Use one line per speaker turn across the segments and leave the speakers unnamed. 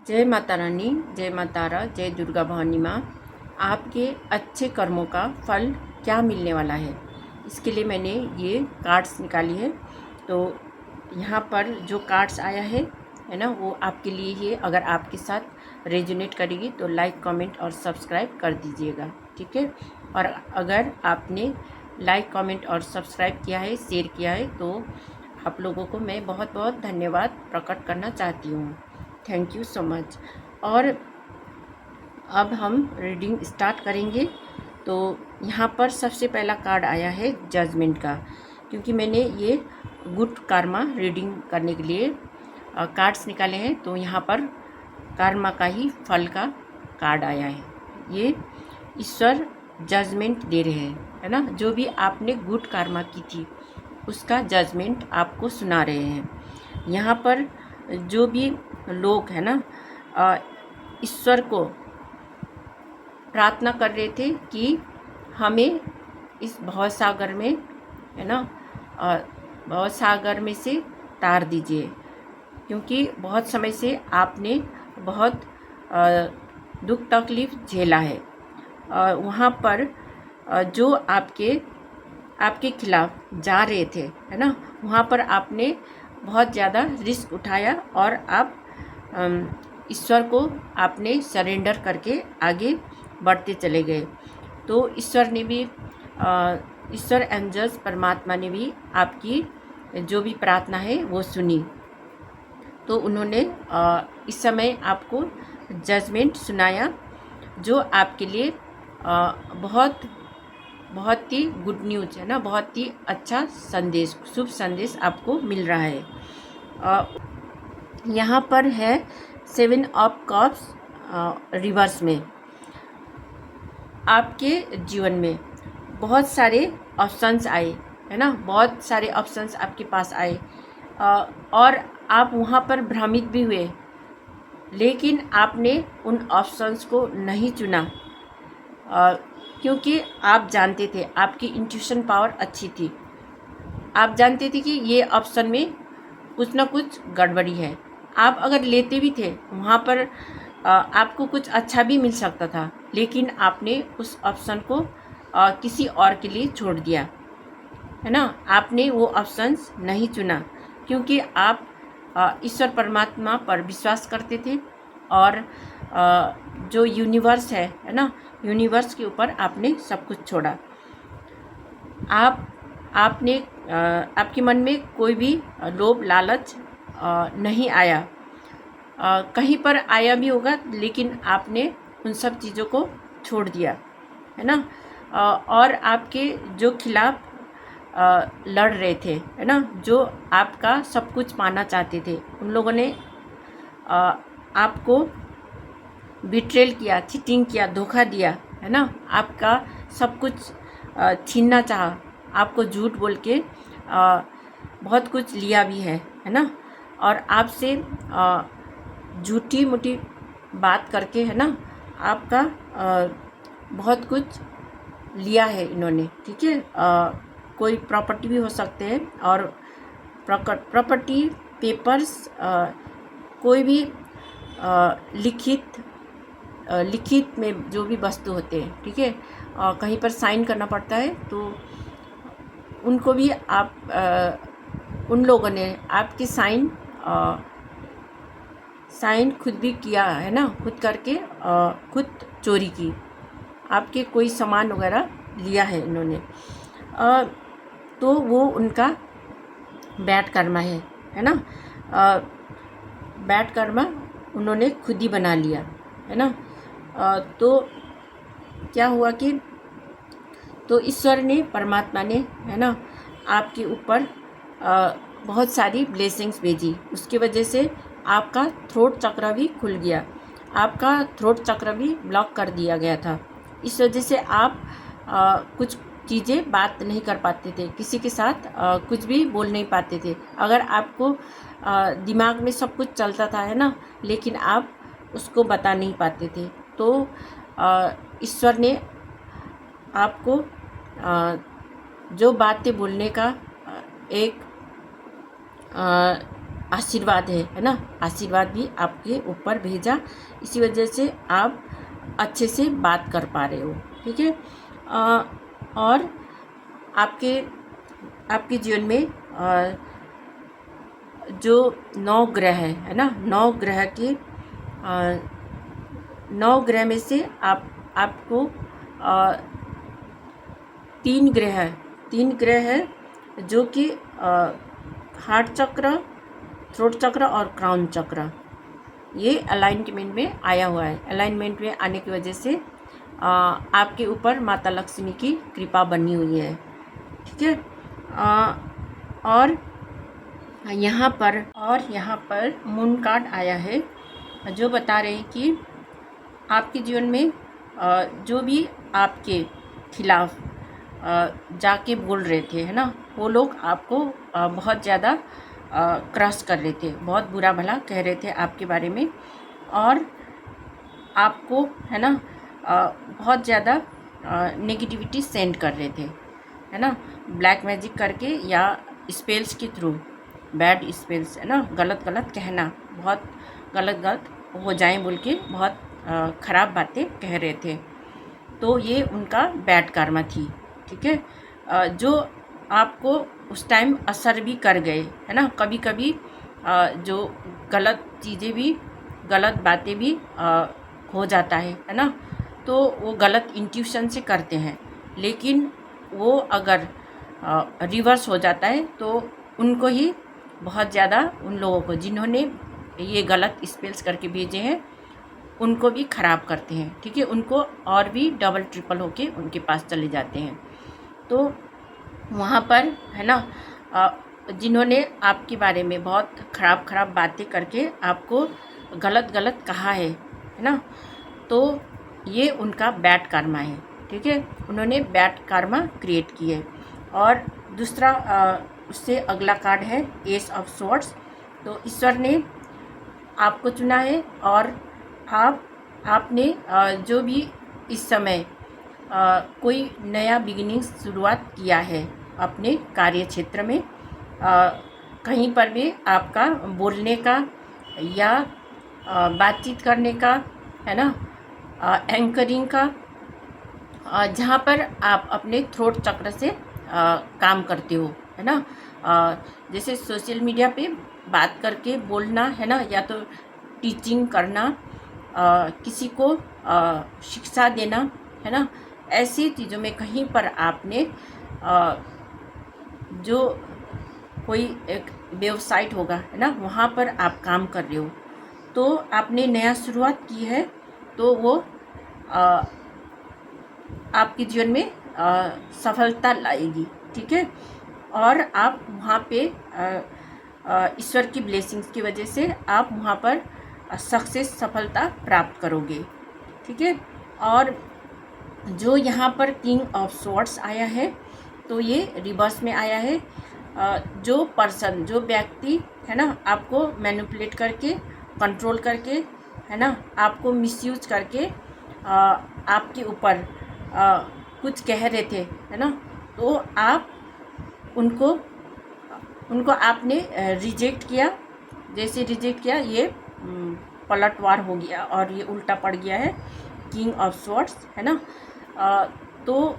जय माता रानी, जय माता तारा, जय दुर्गा भवानी माँ। आपके अच्छे कर्मों का फल क्या मिलने वाला है, इसके लिए मैंने ये कार्ड्स निकाली है। तो यहाँ पर जो कार्ड्स आया है ना, वो आपके लिए ही है। अगर आपके साथ रेजोनेट करेगी तो लाइक, कमेंट और सब्सक्राइब कर दीजिएगा, ठीक है। और अगर आपने लाइक, कमेंट और सब्सक्राइब किया है, शेयर किया है, तो आप लोगों को मैं बहुत बहुत धन्यवाद प्रकट करना चाहती हूँ। Thank you so much. और अब हम रीडिंग स्टार्ट करेंगे। तो यहाँ पर सबसे पहला कार्ड आया है जजमेंट का, क्योंकि मैंने ये गुड कार्मा रीडिंग करने के लिए कार्ड्स निकाले हैं। तो यहाँ पर कार्मा का ही फल का कार्ड आया है। ये ईश्वर जजमेंट दे रहे हैं, है ना। जो भी आपने गुड कार्मा की थी उसका जजमेंट आपको सुना रहे हैं। यहाँ पर जो भी लोग है ना, ईश्वर को प्रार्थना कर रहे थे कि हमें इस भवसागर में, है ना, भवसागर में से तार दीजिए, क्योंकि बहुत समय से आपने बहुत दुख तकलीफ झेला है। वहाँ पर जो आपके खिलाफ जा रहे थे, है ना, वहाँ पर आपने बहुत ज़्यादा रिस्क उठाया और आप ईश्वर को आपने सरेंडर करके आगे बढ़ते चले गए। तो ईश्वर ने भी, ईश्वर एंजल्स परमात्मा ने भी आपकी जो भी प्रार्थना है वो सुनी। तो उन्होंने इस समय आपको जजमेंट सुनाया, जो आपके लिए बहुत बहुत ही गुड न्यूज़ है ना, बहुत ही अच्छा संदेश, शुभ संदेश आपको मिल रहा है। यहाँ पर है 7 ऑफ कप्स रिवर्स में। आपके जीवन में बहुत सारे ऑप्शंस आए, है ना, बहुत सारे ऑप्शंस आपके पास आए और आप वहाँ पर भ्रमित भी हुए, लेकिन आपने उन ऑप्शंस को नहीं चुना, क्योंकि आप जानते थे, आपकी इंट्यूशन पावर अच्छी थी। आप जानते थे कि ये ऑप्शन में कुछ ना कुछ गड़बड़ी है। आप अगर लेते भी थे वहाँ पर आपको कुछ अच्छा भी मिल सकता था, लेकिन आपने उस ऑप्शन को किसी और के लिए छोड़ दिया, है ना। आपने वो ऑप्शंस नहीं चुना, क्योंकि आप ईश्वर परमात्मा पर विश्वास करते थे और जो यूनिवर्स है ना, यूनिवर्स के ऊपर आपने सब कुछ छोड़ा। आपने आपके मन में कोई भी लोभ लालच नहीं आया। कहीं पर आया भी होगा, लेकिन आपने उन सब चीज़ों को छोड़ दिया, है ना। और आपके जो खिलाफ लड़ रहे थे, है ना, जो आपका सब कुछ पाना चाहते थे, उन लोगों ने आपको बिट्रेल किया, चीटिंग किया, धोखा दिया, है ना। आपका सब कुछ छीनना चाहा, आपको झूठ बोल के बहुत कुछ लिया भी है ना। और आपसे झूठी मूठी बात करके, है ना, आपका बहुत कुछ लिया है इन्होंने, ठीक है। कोई प्रॉपर्टी भी हो सकते हैं, और प्रॉपर्टी, पेपर्स, कोई भी लिखित में जो भी वस्तु होते हैं, ठीक है, कहीं पर साइन करना पड़ता है, तो उनको भी आप उन लोगों ने आपकी साइन खुद भी किया, है ना, खुद करके खुद चोरी की, आपके कोई सामान वगैरह लिया है इन्होंने। तो वो उनका बैड कर्मा है ना। बैड कर्मा उन्होंने खुद ही बना लिया, है ना। तो क्या हुआ कि तो ईश्वर ने, परमात्मा ने, है ना, आपके ऊपर बहुत सारी ब्लेसिंग्स भेजी। उसकी वजह से आपका थ्रोट चक्र भी खुल गया, आपका थ्रोट चक्र भी ब्लॉक कर दिया गया था। इस वजह से आप कुछ चीज़ें बात नहीं कर पाते थे, किसी के साथ कुछ भी बोल नहीं पाते थे। अगर आपको दिमाग में सब कुछ चलता था, है ना, लेकिन आप उसको बता नहीं पाते थे। तो ईश्वर ने आपको जो बातें बोलने का एक आशीर्वाद है ना, आशीर्वाद भी आपके ऊपर भेजा, इसी वजह से आप अच्छे से बात कर पा रहे हो। ठीक है। और आपके जीवन में जो 9 ग्रह है ना, 9 ग्रह के 9 ग्रह में से आपको 3 ग्रह है जो कि हार्ट चक्र, थ्रोट चक्र और क्राउन चक्र, ये अलाइनमेंट में आया हुआ है। अलाइनमेंट में आने की वजह से आपके ऊपर माता लक्ष्मी की कृपा बनी हुई है। ठीक है। और यहाँ पर मून कार्ड आया है जो बता रहे हैं कि आपके जीवन में जो भी आपके खिलाफ जाके बोल रहे थे, है ना, वो लोग आपको बहुत ज़्यादा क्रश कर रहे थे, बहुत बुरा भला कह रहे थे आपके बारे में, और आपको, है ना, बहुत ज़्यादा नेगेटिविटी सेंड कर रहे थे, है ना, ब्लैक मैजिक करके या स्पेल्स के थ्रू, बैड स्पेल्स, है ना, गलत कहना, बहुत गलत हो जाए बोल के बहुत ख़राब बातें कह रहे थे। तो ये उनका बैड कर्मा थी। ठीक है। जो आपको उस टाइम असर भी कर गए, है ना, कभी कभी जो गलत चीज़ें भी, गलत बातें भी हो जाता है ना, तो वो गलत इंट्यूशन से करते हैं, लेकिन वो अगर रिवर्स हो जाता है तो उनको ही बहुत ज़्यादा, उन लोगों को जिन्होंने ये गलत स्पेल्स करके भेजे हैं उनको भी ख़राब करते हैं। ठीक है। उनको और भी डबल ट्रिपल होके उनके पास चले जाते हैं। तो वहाँ पर, है ना, जिन्होंने आपके बारे में बहुत ख़राब बातें करके आपको गलत कहा है ना, तो ये उनका बैड कर्मा है। ठीक है। उन्होंने बैड कर्मा क्रिएट की है। और दूसरा उससे अगला कार्ड है एस ऑफ स्वॉर्ड्स। तो ईश्वर ने आपको चुना है और आपने जो भी इस समय कोई नया बिगिनिंग शुरुआत किया है अपने कार्य क्षेत्र में, कहीं पर भी आपका बोलने का या बातचीत करने का, है ना, एंकरिंग का, जहाँ पर आप अपने थ्रोट चक्र से काम करते हो, है ना, जैसे सोशल मीडिया पे बात करके बोलना, है ना, या तो टीचिंग करना, किसी को शिक्षा देना, है ना, ऐसी चीज़ों में कहीं पर आपने जो कोई एक वेबसाइट होगा, है ना, वहाँ पर आप काम कर रहे हो, तो आपने नया शुरुआत की है, तो वो आपके जीवन में सफलता लाएगी। ठीक है। और आप वहाँ पे ईश्वर की ब्लेसिंग्स की वजह से आप वहाँ पर सफलता प्राप्त करोगे। ठीक है। और जो यहाँ पर किंग ऑफ स्वॉर्ड्स आया है, तो ये रिवर्स में आया है। जो पर्सन, जो व्यक्ति, है ना, आपको मैनिपुलेट करके, कंट्रोल करके, है ना, आपको मिसयूज करके आपके ऊपर कुछ कह रहे थे, है ना, तो आप उनको आपने रिजेक्ट किया। जैसे रिजेक्ट किया, ये पलटवार हो गया और ये उल्टा पड़ गया है किंग ऑफ स्वॉर्ड्स, है ना। तो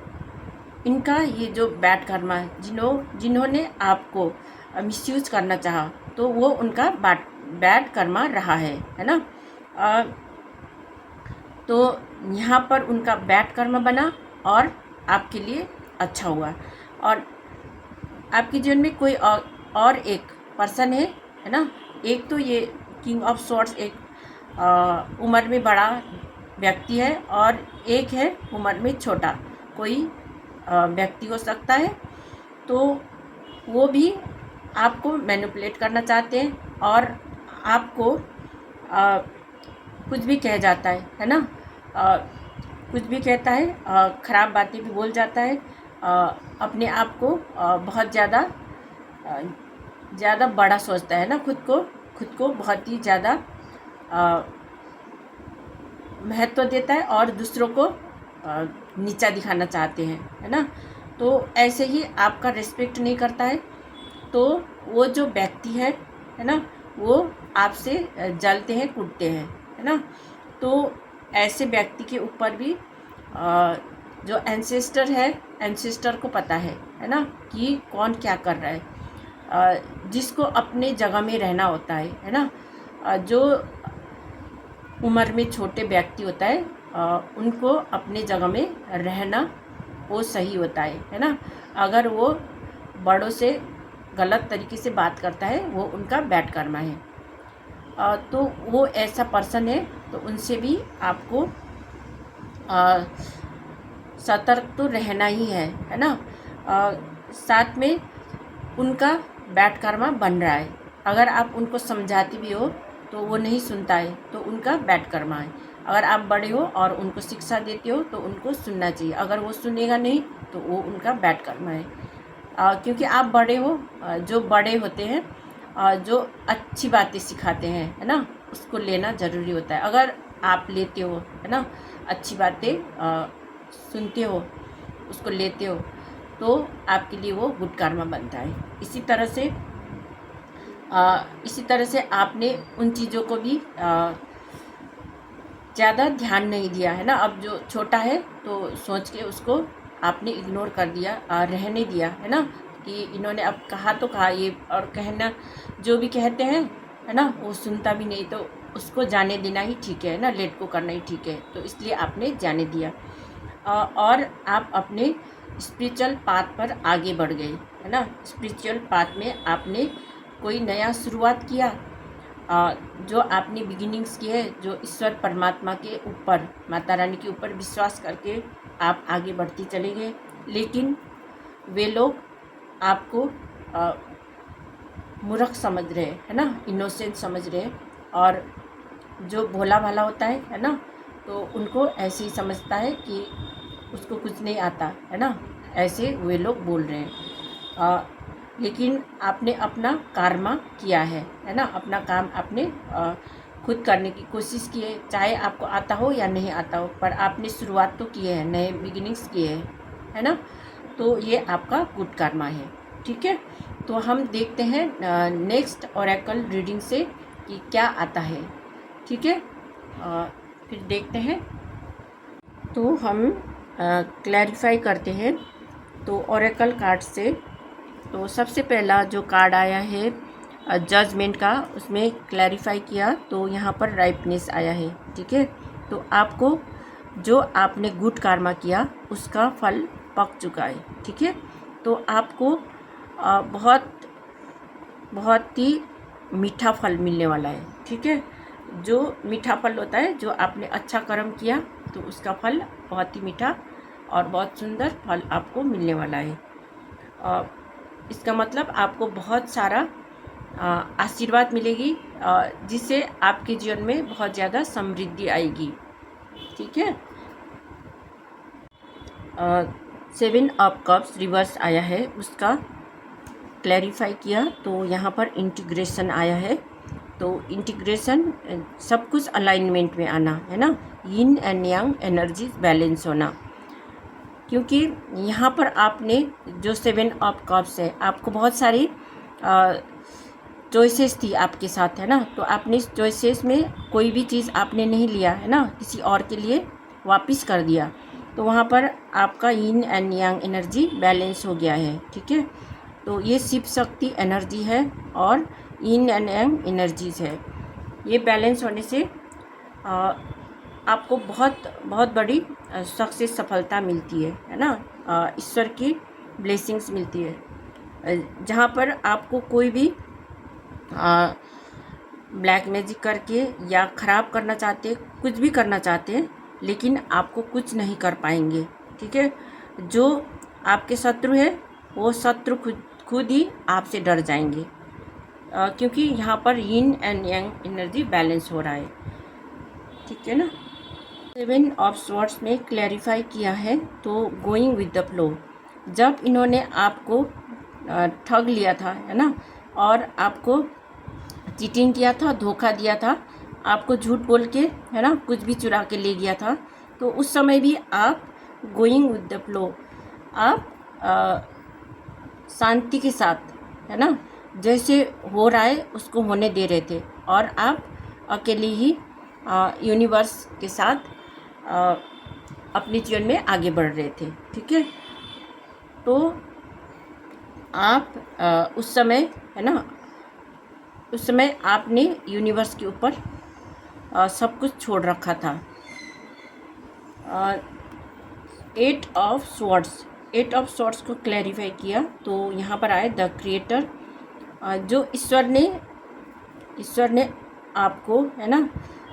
इनका ये जो बैड कर्मा है, जिन्होंने आपको मिसयूज करना चाहा, तो वो उनका बैड कर्मा रहा है ना। तो यहाँ पर उनका बैड कर्मा बना और आपके लिए अच्छा हुआ। और आपके जीवन में कोई और एक पर्सन है ना। एक तो ये किंग ऑफ स्वॉर्ड्स एक उम्र में बड़ा व्यक्ति है, और एक है उम्र में छोटा कोई व्यक्ति हो सकता है। तो वो भी आपको मैनिपुलेट करना चाहते हैं और आपको कुछ भी कह जाता है ना, कुछ भी कहता है, ख़राब बातें भी बोल जाता है, अपने आप को बहुत ज़्यादा बड़ा सोचता है ना, खुद को बहुत ही ज़्यादा महत्व देता है और दूसरों को नीचा दिखाना चाहते हैं, है ना। तो ऐसे ही आपका रिस्पेक्ट नहीं करता है। तो वो जो व्यक्ति है ना, वो आपसे जलते हैं, कूटते हैं, है ना। तो ऐसे व्यक्ति के ऊपर भी जो एंसेस्टर है, एंसेस्टर को पता है ना, कि कौन क्या कर रहा है। जिसको अपने जगह में रहना होता है ना। जो उम्र में छोटे व्यक्ति होता है उनको अपने जगह में रहना वो सही होता है ना। अगर वो बड़ों से गलत तरीके से बात करता है वो उनका बैड कर्मा है। तो वो ऐसा पर्सन है, तो उनसे भी आपको सतर्क तो रहना ही है ना। साथ में उनका बैड कर्मा बन रहा है। अगर आप उनको समझाती भी हो तो वो नहीं सुनता है, तो उनका बैड कर्मा है। अगर आप बड़े हो और उनको शिक्षा देते हो तो उनको सुनना चाहिए। अगर वो सुनेगा नहीं तो वो उनका बैड कर्मा है। क्योंकि आप बड़े हो, जो बड़े होते हैं जो अच्छी बातें सिखाते हैं, है ना, उसको लेना ज़रूरी होता है। अगर आप लेते हो, है ना, अच्छी बातें सुनते हो, उसको लेते हो, तो आपके लिए वो गुड कर्मा बनता है। इसी तरह से आपने उन चीज़ों को भी ज़्यादा ध्यान नहीं दिया, है ना। अब जो छोटा है तो सोच के उसको आपने इग्नोर कर दिया, रहने दिया, है ना, कि इन्होंने अब कहा तो कहा ये, और कहना जो भी कहते हैं, है ना, वो सुनता भी नहीं, तो उसको जाने देना ही ठीक है ना, लेट को करना ही ठीक है। तो इसलिए आपने जाने दिया और आप अपने स्पिरिचुअल पाथ पर आगे बढ़ गए, है ना। स्पिरिचुअल पाथ में आपने कोई नया शुरुआत किया, जो आपने बिगिनिंग्स की है, जो ईश्वर परमात्मा के ऊपर, माता रानी के ऊपर विश्वास करके आप आगे बढ़ते चले गए। लेकिन वे लोग आपको मूर्ख समझ रहे हैं, है ना, इनोसेंट समझ रहे हैं। और जो भोला भाला होता है ना, तो उनको ऐसे ही समझता है कि उसको कुछ नहीं आता, है ना, ऐसे वे लोग बोल रहे हैं। लेकिन आपने अपना कर्मा किया है ना, अपना काम आपने खुद करने की कोशिश की है, चाहे आपको आता हो या नहीं आता हो, पर आपने शुरुआत तो की है, नए बिगिनिंग्स किए हैं, है ना। तो ये आपका गुड कर्मा है, ठीक है। तो हम देखते हैं नेक्स्ट ओरेकल रीडिंग से कि क्या आता है, ठीक है। फिर देखते हैं। तो हम क्लैरिफाई करते हैं तो ओरेकल कार्ड से। तो सबसे पहला जो कार्ड आया है जजमेंट का, उसमें क्लैरिफाई किया तो यहाँ पर राइपनेस आया है, ठीक है। तो आपको जो आपने गुड कर्मा किया उसका फल पक चुका है, ठीक है। तो आपको बहुत ही मीठा फल मिलने वाला है, ठीक है। जो मीठा फल होता है, जो आपने अच्छा कर्म किया तो उसका फल बहुत ही मीठा और बहुत सुंदर फल आपको मिलने वाला है। इसका मतलब आपको बहुत सारा आशीर्वाद मिलेगी, जिससे आपके जीवन में बहुत ज़्यादा समृद्धि आएगी, ठीक है। 7 ऑफ कप्स रिवर्स आया है, उसका क्लैरिफाई किया तो यहाँ पर इंटीग्रेशन आया है। तो इंटीग्रेशन सब कुछ अलाइनमेंट में आना, है ना, yin and yang energy balance होना। क्योंकि यहाँ पर आपने जो 7 ऑफ कप्स है, आपको बहुत सारी चॉइसेस थी आपके साथ, है ना। तो आपने इस चॉइसेस में कोई भी चीज़ आपने नहीं लिया, है ना, किसी और के लिए वापस कर दिया। तो वहाँ पर आपका yin and yang energy balance हो गया है, ठीक है। तो ये शिव शक्ति एनर्जी है और यिन एंड यांग एनर्जीज है। ये बैलेंस होने से आपको बहुत बड़ी सक्सेस, सफलता मिलती है ना। ईश्वर की ब्लेसिंग्स मिलती है। जहाँ पर आपको कोई भी ब्लैक मैजिक करके या ख़राब करना चाहते, कुछ भी करना चाहते हैं, लेकिन आपको कुछ नहीं कर पाएंगे, ठीक है। जो आपके शत्रु है वो शत्रु खुद ही आपसे डर जाएंगे, क्योंकि यहाँ पर yin and yang energy balance हो रहा है, ठीक है ना। 7 ऑफ स्वॉर्ड्स में क्लैरिफाई किया है तो गोइंग विद द फ्लो। जब इन्होंने आपको ठग लिया था, है ना, और आपको चीटिंग किया था, धोखा दिया था, आपको झूठ बोल के, है ना, कुछ भी चुरा के ले गया था, तो उस समय भी आप गोइंग विद द फ्लो, आप शांति के साथ, है ना, जैसे हो रहा है उसको होने दे रहे थे और आप अकेले ही यूनिवर्स के साथ अपने जीवन में आगे बढ़ रहे थे। ठीक है, तो आप उस समय, है ना, उस समय आपने यूनिवर्स के ऊपर सब कुछ छोड़ रखा था। 8 ऑफ स्वॉर्ड्स को क्लैरिफाई किया तो यहाँ पर आए द क्रिएटर, जो ईश्वर ने आपको, है ना,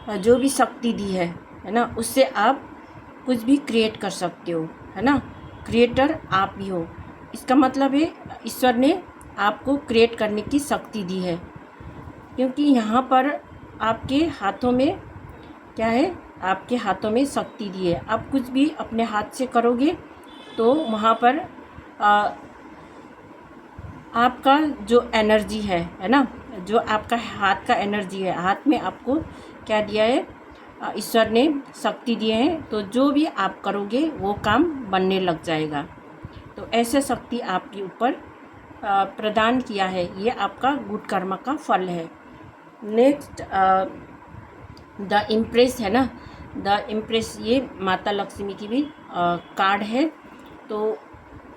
जो भी शक्ति दी है ना, उससे आप कुछ भी क्रिएट कर सकते हो, है ना। क्रिएटर आप ही हो, इसका मतलब है ईश्वर ने आपको क्रिएट करने की शक्ति दी है, क्योंकि यहाँ पर आपके हाथों में क्या है, आपके हाथों में शक्ति दी है। आप कुछ भी अपने हाथ से करोगे तो वहाँ पर आपका जो एनर्जी है ना, जो आपका हाथ का एनर्जी है, हाथ में आपको क्या दिया है, ईश्वर ने शक्ति दिए हैं, तो जो भी आप करोगे वो काम बनने लग जाएगा। तो ऐसे शक्ति आपके ऊपर प्रदान किया है, ये आपका गुड कर्म का फल है। नेक्स्ट द इम्प्रेस है ना, द इम्प्रेस ये माता लक्ष्मी की भी कार्ड है। तो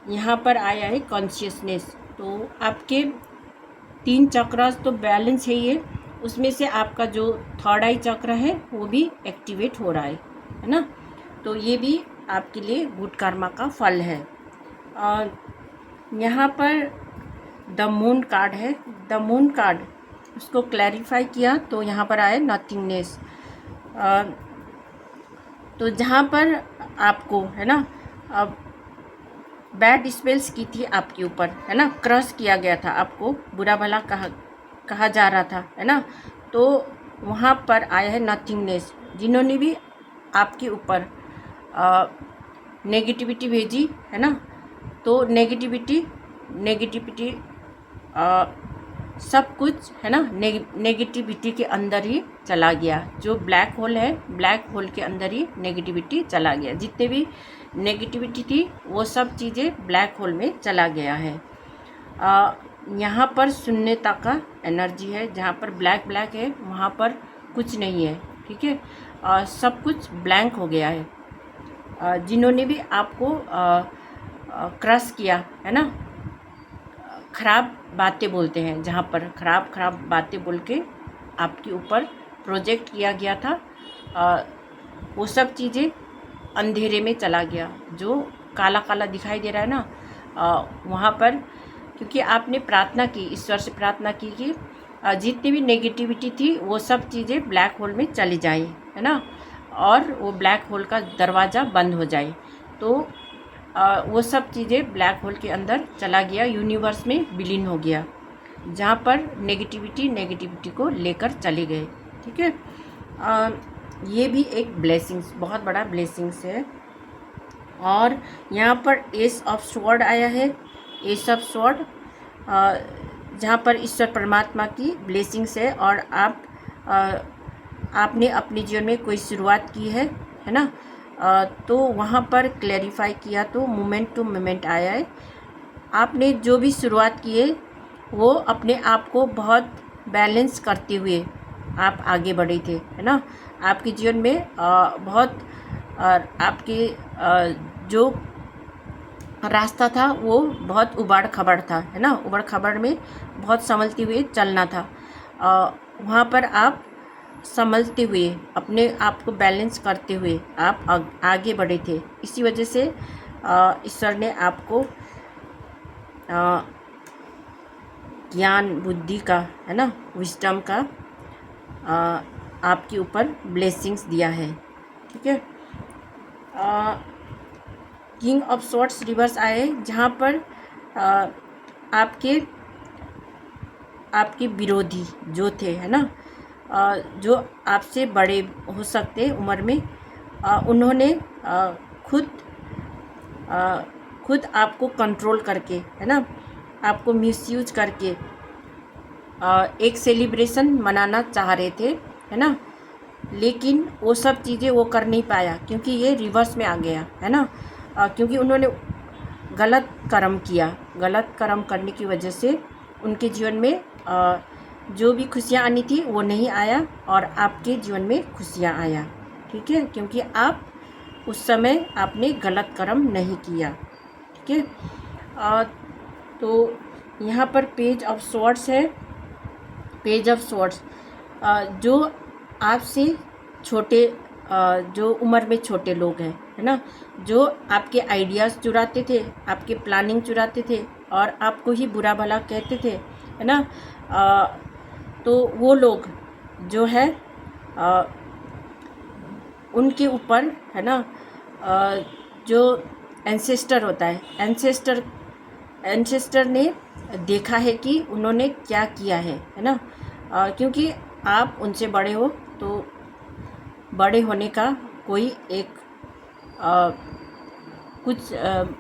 यहाँ पर आया है कॉन्शियसनेस, तो आपके 3 चक्रास तो बैलेंस है ये, उसमें से आपका जो थर्ड आई चक्र है वो भी एक्टिवेट हो रहा है ना। तो ये भी आपके लिए गुड कर्मा का फल है। और यहाँ पर द मून कार्ड है, द मून कार्ड उसको क्लैरिफाई किया तो यहाँ पर आए नथिंगनेस। तो जहाँ पर आपको, है ना, अब बैड स्पेल्स की थी आपके ऊपर, है ना, क्रश किया गया था, आपको बुरा भला कहा जा रहा था, है ना, तो वहाँ पर आया है नथिंगनेस। जिन्होंने भी आपके ऊपर नेगेटिविटी भेजी, है ना, तो नेगेटिविटी सब कुछ, है ना, नेगेटिविटी के अंदर ही चला गया। जो ब्लैक होल है, ब्लैक होल के अंदर ही नेगेटिविटी चला गया। जितने भी नेगेटिविटी थी वो सब चीज़ें ब्लैक होल में चला गया है। यहाँ पर शून्यता का एनर्जी है, जहाँ पर ब्लैक है वहाँ पर कुछ नहीं है। ठीक है, सब कुछ ब्लैंक हो गया है। जिन्होंने भी आपको क्रश किया, है ना, ख़राब बातें बोलते हैं, जहाँ पर ख़राब बातें बोल के आपके ऊपर प्रोजेक्ट किया गया था, वो सब चीज़ें अंधेरे में चला गया। जो काला काला दिखाई दे रहा है ना, वहाँ पर, क्योंकि आपने प्रार्थना की, ईश्वर से प्रार्थना की कि जितनी भी नेगेटिविटी थी वो सब चीज़ें ब्लैक होल में चली जाए, है ना, और वो ब्लैक होल का दरवाज़ा बंद हो जाए। तो वो सब चीज़ें ब्लैक होल के अंदर चला गया, यूनिवर्स में विलीन हो गया, जहाँ पर नेगेटिविटी को लेकर चले गए। ठीक है, ये भी एक ब्लेसिंग्स, बहुत बड़ा ब्लेसिंग्स है। और यहाँ पर एस ऑफ स्वॉर्ड आया है, एस ऑफ स्वॉर्ड, जहाँ पर ईश्वर परमात्मा की ब्लेसिंग्स है, और आपने अपने जीवन में कोई शुरुआत की है ना, तो वहाँ पर क्लैरिफाई किया तो मोमेंट टू मोमेंट आया है। आपने जो भी शुरुआत की है वो अपने आप को बहुत बैलेंस करते हुए आप आगे बढ़े थे, है ना। आपके जीवन में बहुत आपके जो रास्ता था वो बहुत उबड़ खबड़ था, है ना, उबड़ खबड़ में बहुत संभलते हुए चलना था। वहाँ पर आप संभलते हुए, अपने आप को बैलेंस करते हुए आप आगे बढ़े थे। इसी वजह से ईश्वर ने आपको ज्ञान बुद्धि का, है ना, विजडम का आपके ऊपर ब्लेसिंग्स दिया है। ठीक है, किंग ऑफ स्वॉर्ड्स रिवर्स आए, जहाँ पर आपके विरोधी जो थे, है ना, जो आपसे बड़े हो सकते उम्र में, उन्होंने खुद आपको कंट्रोल करके, है ना, आपको मिसयूज करके एक सेलिब्रेशन मनाना चाह रहे थे, है ना, लेकिन वो सब चीज़ें वो कर नहीं पाया, क्योंकि ये रिवर्स में आ गया, है ना, क्योंकि उन्होंने गलत कर्म किया। गलत कर्म करने की वजह से उनके जीवन में जो भी खुशियाँ आनी थी वो नहीं आया और आपके जीवन में खुशियाँ आया। ठीक है, क्योंकि आप उस समय आपने गलत कर्म नहीं किया। ठीक है, तो यहाँ पर पेज ऑफ स्वॉर्ड्स है। पेज ऑफ स्वॉर्ड्स जो आपसे छोटे, जो उम्र में छोटे लोग हैं, है ना, जो आपके आइडियाज़ चुराते थे, आपके प्लानिंग चुराते थे और आपको ही बुरा भला कहते थे, है ना, तो वो लोग जो है उनके ऊपर, है ना, जो एंसेस्टर होता है, एंसेस्टर ने देखा है कि उन्होंने क्या किया है ना, क्योंकि आप उनसे बड़े हो तो बड़े होने का कोई एक कुछ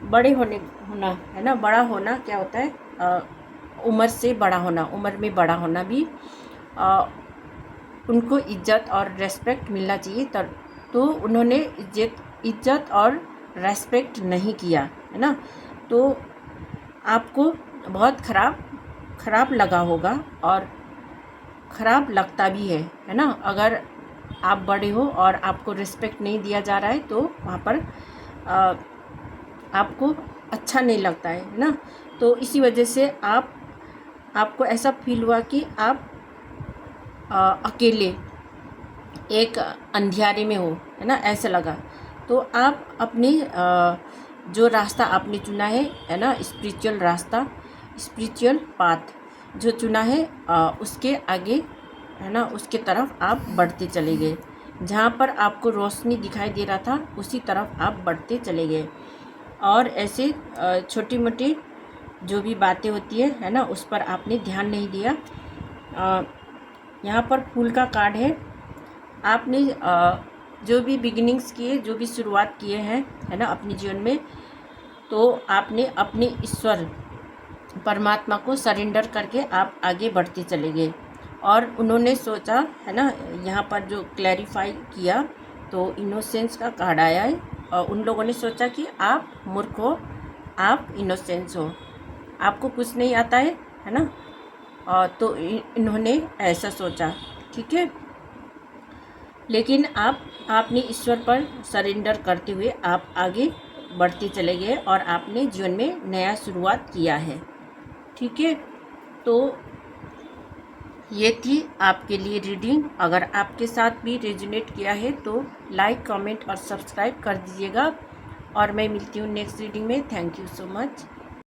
बड़े होना है ना, बड़ा होना क्या होता है, उम्र से बड़ा होना, उम्र में बड़ा होना भी उनको इज्जत और रेस्पेक्ट मिलना चाहिए। तो उन्होंने इज्जत और रेस्पेक्ट नहीं किया, है ना, तो आपको बहुत ख़राब लगा होगा और ख़राब लगता भी है ना। अगर आप बड़े हो और आपको रिस्पेक्ट नहीं दिया जा रहा है तो वहाँ पर आपको अच्छा नहीं लगता है ना। तो इसी वजह से आपको ऐसा फील हुआ कि आप अकेले एक अंधियारे में हो, है ना, ऐसा लगा। तो आप अपने जो रास्ता आपने चुना है ना, स्पिरिचुअल रास्ता, स्पिरिचुअल पाथ जो चुना है, उसके आगे, है ना, उसके तरफ आप बढ़ते चले गए। जहाँ पर आपको रोशनी दिखाई दे रहा था उसी तरफ आप बढ़ते चले गए। और ऐसे छोटी मोटी जो भी बातें होती है ना, उस पर आपने ध्यान नहीं दिया। यहाँ पर फूल का कार्ड है। आपने जो भी बिगिनिंग्स किए, जो भी शुरुआत किए हैं, है ना, अपने जीवन में, तो आपने अपने ईश्वर परमात्मा को सरेंडर करके आप आगे बढ़ते चले गए। और उन्होंने सोचा, है ना, यहाँ पर जो क्लैरिफाई किया तो इनोसेंस का कार्ड आया है। और उन लोगों ने सोचा कि आप मूर्ख हो, आप इनोसेंस हो, आपको कुछ नहीं आता है ना, तो इन्होंने ऐसा सोचा। ठीक है, लेकिन आपने ईश्वर पर सरेंडर करते हुए आप आगे बढ़ते चले गए और आपने जीवन में नया शुरुआत किया है। ठीक है, तो ये थी आपके लिए रीडिंग। अगर आपके साथ भी रेजोनेट किया है तो लाइक, कमेंट और सब्सक्राइब कर दीजिएगा। और मैं मिलती हूँ नेक्स्ट रीडिंग में। Thank you so much.